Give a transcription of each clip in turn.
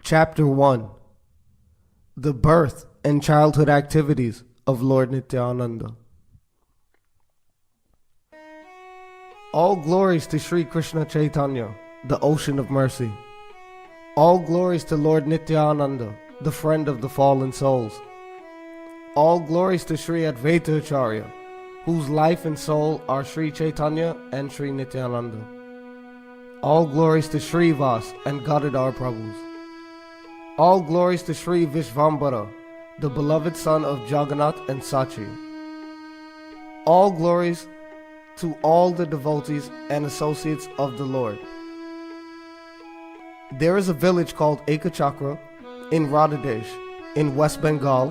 Chapter 1. The Birth and Childhood Activities of Lord Nityananda. All glories to Sri Krishna Chaitanya, the ocean of mercy. All glories to Lord Nityananda, the friend of the fallen souls. All glories to Sri Advaita Acharya, whose life and soul are Sri Chaitanya and Sri Nityananda. All glories to Sri Vas and Gadadhar Prabhus. All glories to Sri Vishvambara, the beloved son of Jagannath and Sachi. All glories to all the devotees and associates of the Lord. There is a village called Ekachakra in Radhadesh in West Bengal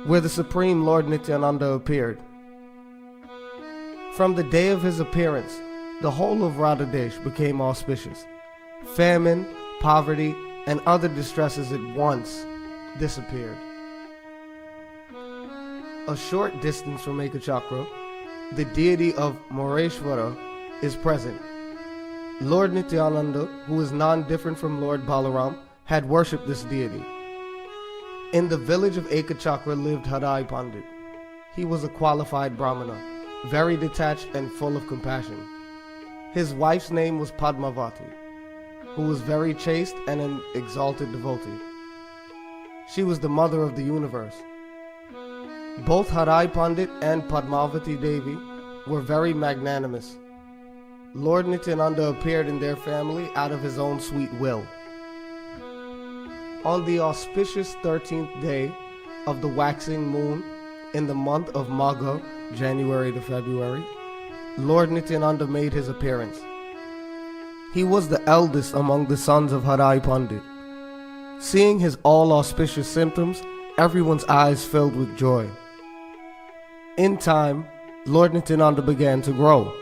where the Supreme Lord Nityananda appeared. From the day of his appearance, the whole of Radhadesh became auspicious. Famine, poverty, and other distresses at once disappeared. A short distance from Ekachakra, the deity of Moreshwara is present. Lord Nityananda, who is non-different from Lord Balaram, had worshipped this deity. In the village of Ekachakra lived Harai Pandit. He was a qualified Brahmana, very detached and full of compassion. His wife's name was Padmavati, who was very chaste and an exalted devotee. She was the mother of the universe. Both Harai Pandit and Padmavati Devi were very magnanimous. Lord Nityananda appeared in their family out of his own sweet will. On the auspicious 13th day of the waxing moon in the month of Magha, January to February, Lord Nityananda made his appearance. He was the eldest among the sons of Harai Pandit. Seeing his all-auspicious symptoms, everyone's eyes filled with joy. In time, Lord Nityananda began to grow.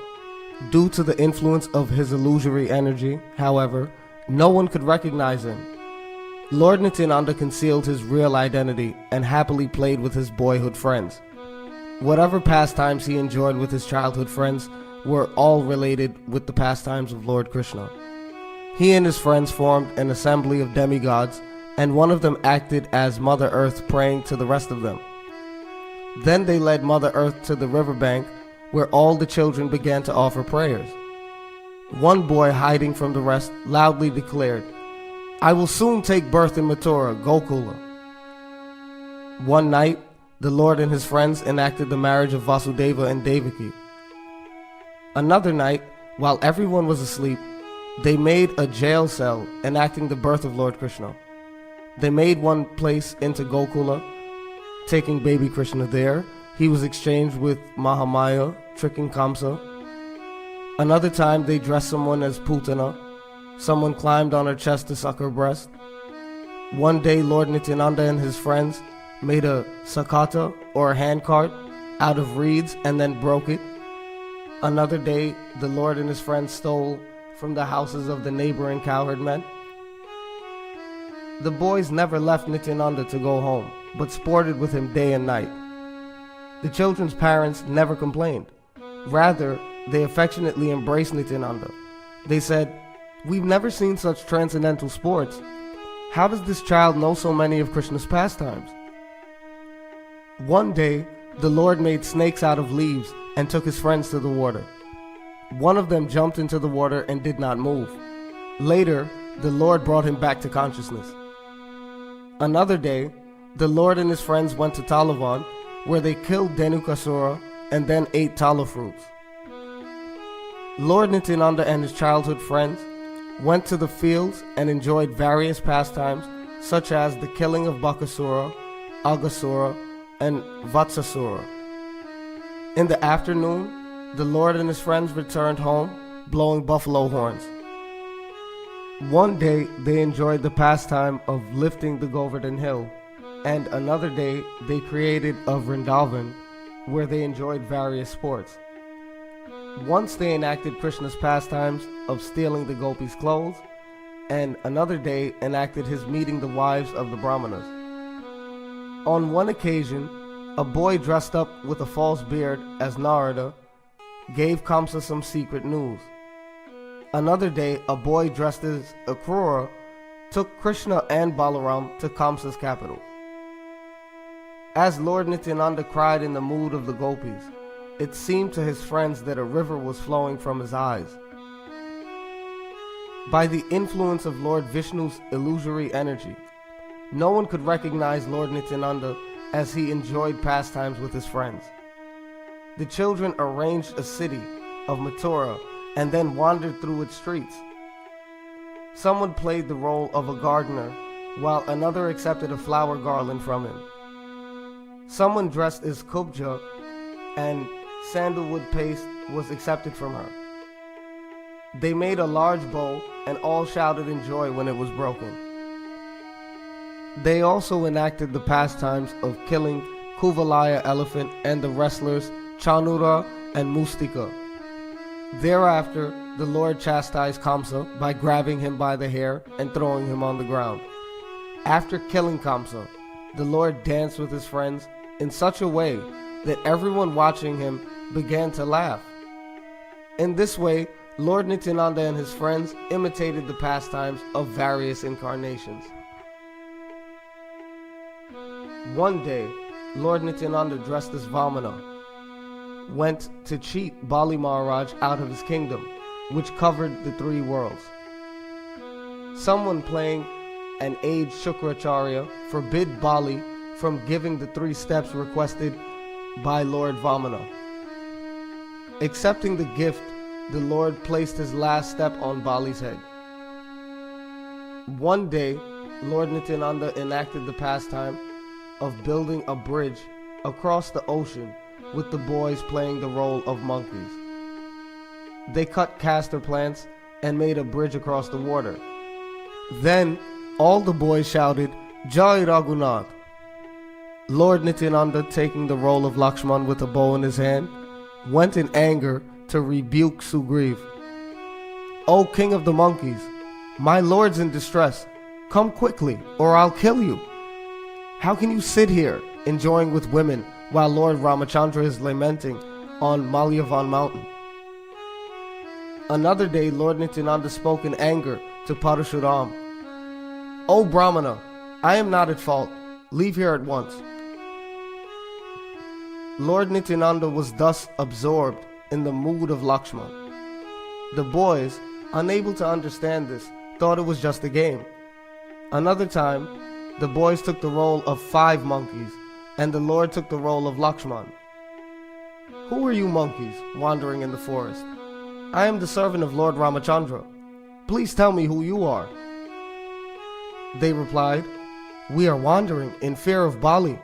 Due to the influence of his illusory energy, however, no one could recognize him. Lord Nityananda concealed his real identity and happily played with his boyhood friends. Whatever pastimes he enjoyed with his childhood friends were all related with the pastimes of Lord Krishna. He and his friends formed an assembly of demigods, and one of them acted as Mother Earth praying to the rest of them. Then they led Mother Earth to the riverbank where all the children began to offer prayers. One boy, hiding from the rest, loudly declared, "I will soon take birth in Mathura, Gokula." One night, the Lord and his friends enacted the marriage of Vasudeva and Devaki. Another night, while everyone was asleep, they made a jail cell enacting the birth of Lord Krishna. They made one place into Gokula, taking baby Krishna there. He was exchanged with Mahamaya, tricking Kamsa. Another time they dressed someone as Putana. Someone climbed on her chest to suck her breast. One day Lord Nityananda and his friends made a sakata or a handcart out of reeds and then broke it. Another day the Lord and his friends stole from the houses of the neighboring cowherd men. The boys never left Nityananda to go home, but sported with him day and night. The children's parents never complained. Rather, they affectionately embraced Nityananda. They said, "We've never seen such transcendental sports. How does this child know so many of Krishna's pastimes?" One day, the Lord made snakes out of leaves and took his friends to the water. One of them jumped into the water and did not move. Later, the Lord brought him back to consciousness. Another day, the Lord and his friends went to Talavan, where they killed Dhenukasura and then ate tala fruits. Lord Nityananda and his childhood friends went to the fields and enjoyed various pastimes such as the killing of Bakasura, Agasura, and Vatsasura. In the afternoon, the Lord and his friends returned home, blowing buffalo horns. One day they enjoyed the pastime of lifting the Govardhan hill, and another day they created a Vrindavan where they enjoyed various sports. Once they enacted Krishna's pastimes of stealing the gopis' clothes, and another day enacted his meeting the wives of the brahmanas. On one occasion, a boy dressed up with a false beard as Narada gave Kamsa some secret news. Another day, a boy dressed as Akrura took Krishna and Balaram to Kamsa's capital. As Lord Nityananda cried in the mood of the gopis, it seemed to his friends that a river was flowing from his eyes. By the influence of Lord Vishnu's illusory energy, no one could recognize Lord Nityananda as he enjoyed pastimes with his friends. The children arranged a city of Mathura and then wandered through its streets. Someone played the role of a gardener, while another accepted a flower garland from him. Someone dressed as Kubja and sandalwood paste was accepted from her. They made a large bow and all shouted in joy when it was broken. They also enacted the pastimes of killing Kuvalaya elephant and the wrestlers Chanura and Mustika. Thereafter, the Lord chastised Kamsa by grabbing him by the hair and throwing him on the ground. After killing Kamsa, the Lord danced with his friends in such a way that everyone watching him began to laugh. In this way, Lord Nityananda and his friends imitated the pastimes of various incarnations. One day, Lord Nityananda, dressed as Vamana, went to cheat Bali Maharaj out of his kingdom, which covered the 3 worlds. Someone playing an aged Shukracharya forbid Bali from giving the 3 steps requested by Lord Vamana. Accepting the gift, the Lord placed his last step on Bali's head. One day, Lord Nityananda enacted the pastime of building a bridge across the ocean with the boys playing the role of monkeys. They cut castor plants and made a bridge across the water. Then all the boys shouted, "Jai Raghunath." Lord Nityananda, taking the role of Lakshman with a bow in his hand, went in anger to rebuke Sugriv. "O king of the monkeys, my lord's in distress. Come quickly, or I'll kill you. How can you sit here enjoying with women while Lord Ramachandra is lamenting on Malyavan mountain?" Another day, Lord Nityananda spoke in anger to Parashuram. "O Brahmana, I am not at fault. Leave here at once." Lord Nityananda was thus absorbed in the mood of Lakshman. The boys, unable to understand this, thought it was just a game. Another time, the boys took the role of 5 monkeys, and the Lord took the role of Lakshman. "Who are you monkeys wandering in the forest?" "I am the servant of Lord Ramachandra. Please tell me who you are." They replied, "We are wandering in fear of Bali.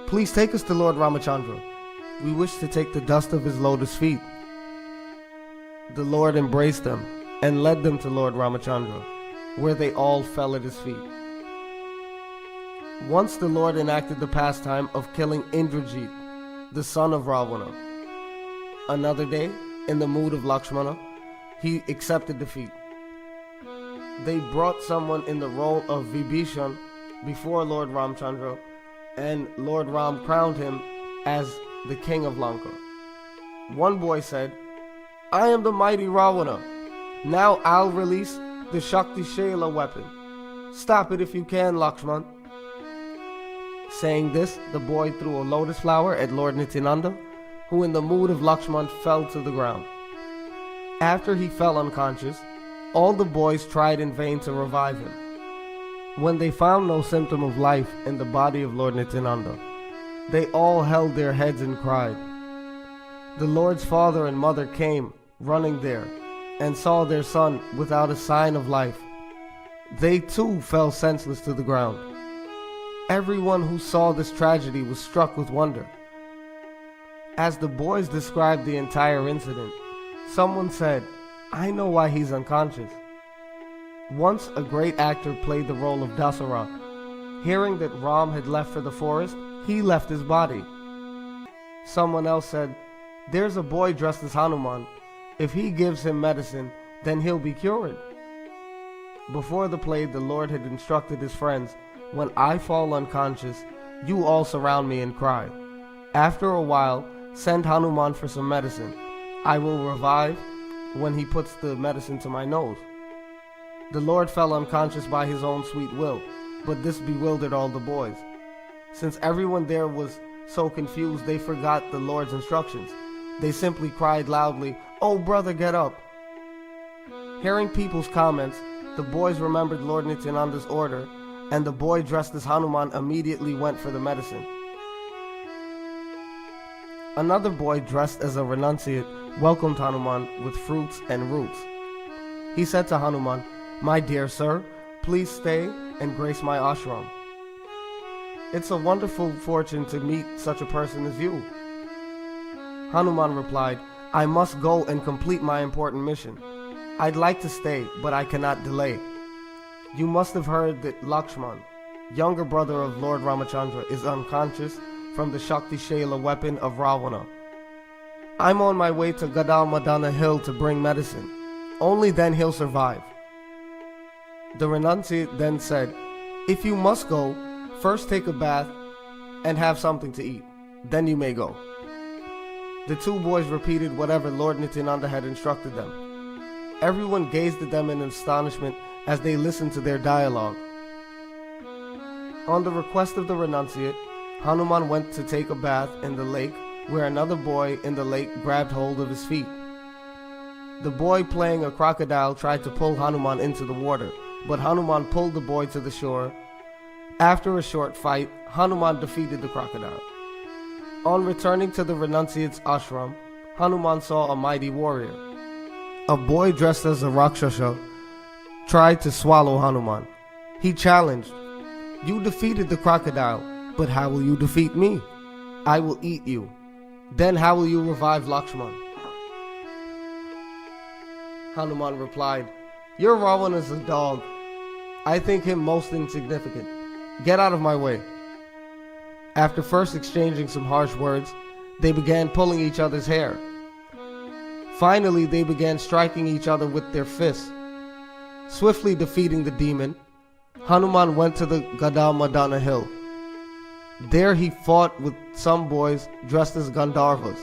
Please take us to Lord Ramachandra. We wish to take the dust of his lotus feet." The Lord embraced them and led them to Lord Ramachandra, where they all fell at his feet. Once the Lord enacted the pastime of killing Indrajit, the son of Ravana. Another day, in the mood of Lakshmana, he accepted defeat. They brought someone in the role of Vibhishan before Lord Ramchandra, and Lord Ram crowned him as the king of Lanka. One boy said, "I am the mighty Ravana. Now I'll release the Shakti Shaila weapon. Stop it if you can, Lakshman." Saying this, the boy threw a lotus flower at Lord Nityananda, who in the mood of Lakshman fell to the ground. After he fell unconscious, all the boys tried in vain to revive him. When they found no symptom of life in the body of Lord Nityananda, they all held their heads and cried. The Lord's father and mother came running there and saw their son without a sign of life. They too fell senseless to the ground. Everyone who saw this tragedy was struck with wonder. As the boys described the entire incident, someone said, "I know why he's unconscious." Once a great actor played the role of Dasara. Hearing that Ram had left for the forest, he left his body. Someone else said, "There's a boy dressed as Hanuman. If he gives him medicine, then he'll be cured." Before the play, the Lord had instructed his friends, "When I fall unconscious, you all surround me and cry. After a while, send Hanuman for some medicine. I will revive when he puts the medicine to my nose." The Lord fell unconscious by his own sweet will, but this bewildered all the boys. Since everyone there was so confused, they forgot the Lord's instructions. They simply cried loudly, "Oh brother, get up!" Hearing people's comments, the boys remembered Lord Nityananda's order, and the boy dressed as Hanuman immediately went for the medicine. Another boy dressed as a renunciate welcomed Hanuman with fruits and roots. He said to Hanuman, "My dear sir, please stay and grace my ashram. It's a wonderful fortune to meet such a person as you." Hanuman replied, "I must go and complete my important mission. I'd like to stay, but I cannot delay. You must have heard that Lakshman, younger brother of Lord Ramachandra, is unconscious from the Shakti Shaila weapon of Ravana. I'm on my way to Madana Hill to bring medicine. Only then he'll survive." The renunciate then said, "If you must go, first take a bath and have something to eat. Then you may go." The two boys repeated whatever Lord Nityananda had instructed them. Everyone gazed at them in astonishment as they listened to their dialogue. On the request of the renunciate, Hanuman went to take a bath in the lake, where another boy in the lake grabbed hold of his feet. The boy playing a crocodile tried to pull Hanuman into the water, but Hanuman pulled the boy to the shore. After a short fight, Hanuman defeated the crocodile. On returning to the renunciate's ashram, Hanuman saw a mighty warrior. A boy dressed as a Rakshasa tried to swallow Hanuman. He challenged, "You defeated the crocodile, but how will you defeat me? I will eat you. Then how will you revive Lakshman?" Hanuman replied, "Your Ravana is a dog. I think him most insignificant. Get out of my way." After first exchanging some harsh words, they began pulling each other's hair. Finally, they began striking each other with their fists. Swiftly defeating the demon, Hanuman went to the Madana Hill. There he fought with some boys dressed as Gandharvas.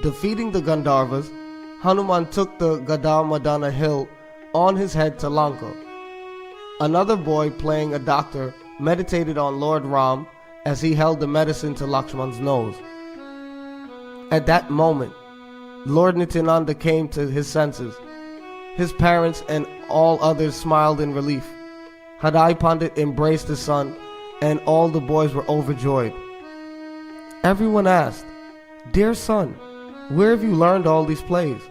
Defeating the Gandharvas, Hanuman took the Madana Hill on his head to Lanka. Another boy playing a doctor meditated on Lord Ram as he held the medicine to Lakshman's nose. At that moment, Lord Nityananda came to his senses. His parents and all others smiled in relief. Hadai Pandit embraced his son, and all the boys were overjoyed. Everyone asked, "Dear son, where have you learned all these plays?"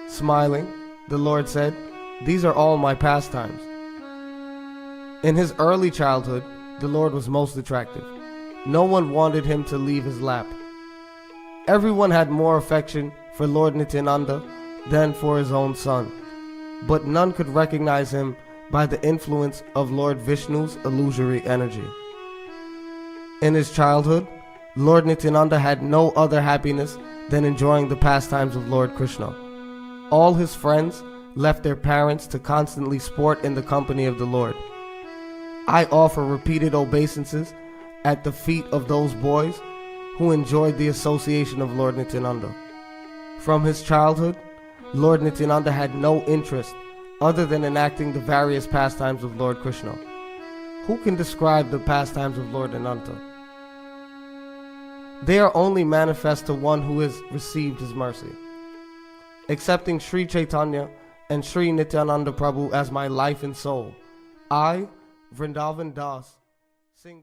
Smiling, the Lord said, "These are all my pastimes." In his early childhood, the Lord was most attractive. No one wanted him to leave his lap. Everyone had more affection for Lord Nityananda than for his own son, but none could recognize him by the influence of Lord Vishnu's illusory energy. In his childhood, Lord Nityananda had no other happiness than enjoying the pastimes of Lord Krishna. All his friends left their parents to constantly sport in the company of the Lord. I offer repeated obeisances at the feet of those boys who enjoyed the association of Lord Nityananda. From his childhood, Lord Nityananda had no interest other than enacting the various pastimes of Lord Krishna. Who can describe the pastimes of Lord Nityananda? They are only manifest to one who has received his mercy. Accepting Sri Chaitanya and Sri Nityananda Prabhu as my life and soul, I, Vrindavan Das, sing